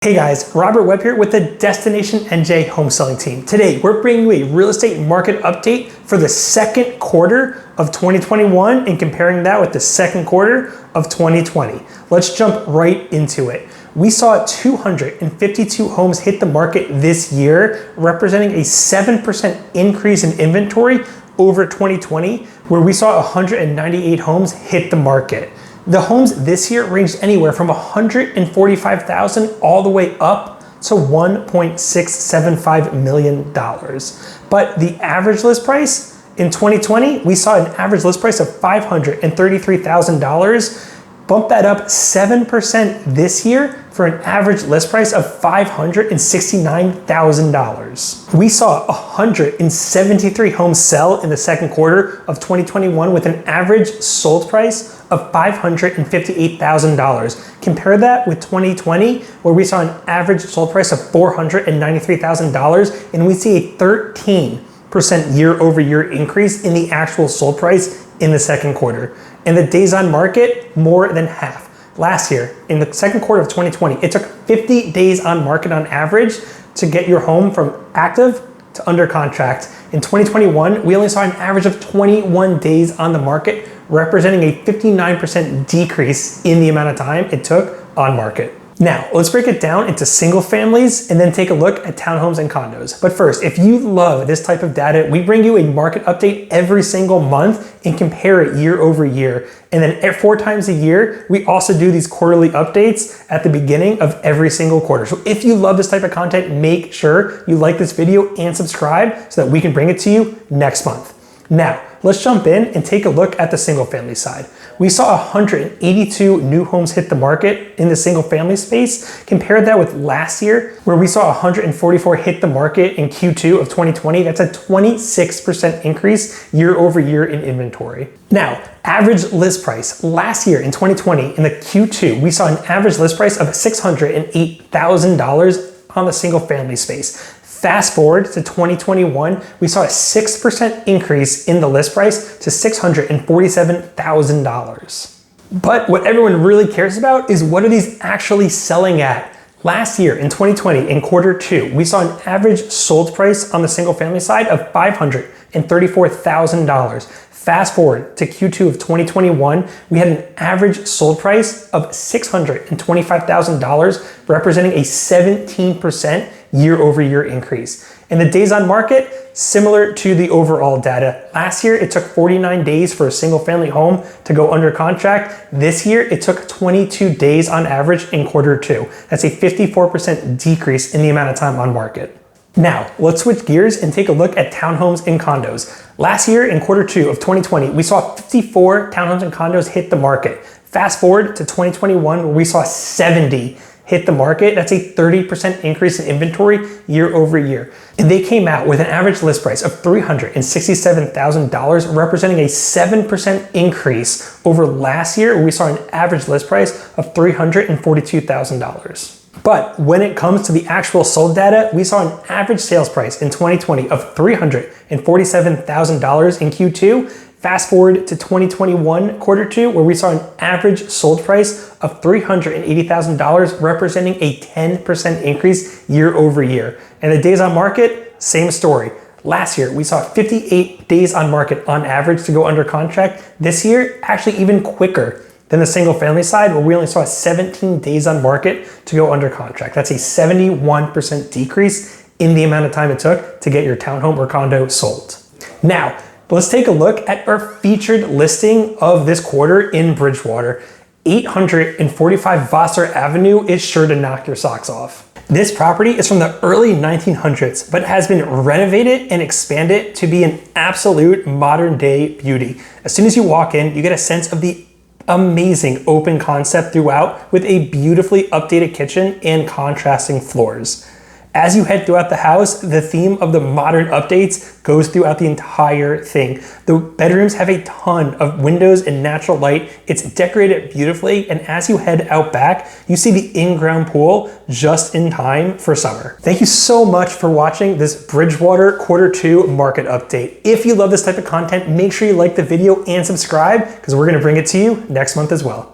Hey guys, Robert Webb here with the Destination NJ home selling team. Today, we're bringing you a real estate market update for the second quarter of 2021 and comparing that with the second quarter of 2020. Let's jump right into it. We saw 252 homes hit the market this year, representing a 7% increase in inventory over 2020, where we saw 198 homes hit the market. The homes this year ranged anywhere from $145,000 all the way up to $1.675 million. But the average list price in 2020, we saw an average list price of $533,000. Bump that up 7% this year for an average list price of $569,000. We saw 173 homes sell in the second quarter of 2021 with an average sold price of $558,000. Compare that with 2020, where we saw an average sold price of $493,000, and we see a 13% year-over-year increase in the actual sold price in the second quarter. And the days on market, more than half. Last year, in the second quarter of 2020, it took 50 days on market on average to get your home from active to under contract. In 2021, we only saw an average of 21 days on the market, representing a 59% decrease in the amount of time it took on market. Now, let's break it down into single families and then take a look at townhomes and condos. But first, if you love this type of data, we bring you a market update every single month and compare it year over year. And then 4 times a year, we also do these quarterly updates at the beginning of every single quarter. So if you love this type of content, make sure you like this video and subscribe so that we can bring it to you next month. Now, let's jump in and take a look at the single family side. We saw 182 new homes hit the market in the single family space. Compare that with last year, where we saw 144 hit the market in Q2 of 2020. That's a 26% increase year over year in inventory. Now, average list price. Last year in 2020, in the Q2, we saw an average list price of $608,000 on the single family space. Fast forward to 2021, we saw a 6% increase in the list price to $647,000. But what everyone really cares about is what are these actually selling at? Last year in 2020, in quarter 2, we saw an average sold price on the single family side of $534,000. Fast forward to Q2 of 2021, we had an average sold price of $625,000, representing a 17% year-over-year increase. And the days on market, similar to the overall data. Last year, it took 49 days for a single family home to go under contract. This year, it took 22 days on average in quarter 2. That's a 54% decrease in the amount of time on market. Now, let's switch gears and take a look at townhomes and condos. Last year, in quarter 2 of 2020, we saw 54 townhomes and condos hit the market. Fast forward to 2021, where we saw 70 hit the market. That's a 30% increase in inventory year over year. And they came out with an average list price of $367,000, representing a 7% increase over last year, where we saw an average list price of $342,000. But when it comes to the actual sold data, we saw an average sales price in 2020 of $347,000 in Q2. Fast forward to 2021 quarter 2, where we saw an average sold price of $380,000, representing a 10% increase year over year. And the days on market, same story. Last year, we saw 58 days on market on average to go under contract. This year, actually even quicker than the single family side, where we only saw 17 days on market to go under contract. That's a 71% decrease in the amount of time it took to get your townhome or condo sold. Now, let's take a look at our featured listing of this quarter in Bridgewater. 845 Vassar Avenue is sure to knock your socks off. This property is from the early 1900s, but has been renovated and expanded to be an absolute modern day beauty. As soon as you walk in, you get a sense of the amazing open concept throughout with a beautifully updated kitchen and contrasting floors. As you head throughout the house, the theme of the modern updates goes throughout the entire thing. The bedrooms have a ton of windows and natural light. It's decorated beautifully, and as you head out back, you see the in-ground pool just in time for summer. Thank you so much for watching this Bridgewater quarter 2 market update. If you love this type of content, make sure you like the video and subscribe, because we're gonna bring it to you next month as well.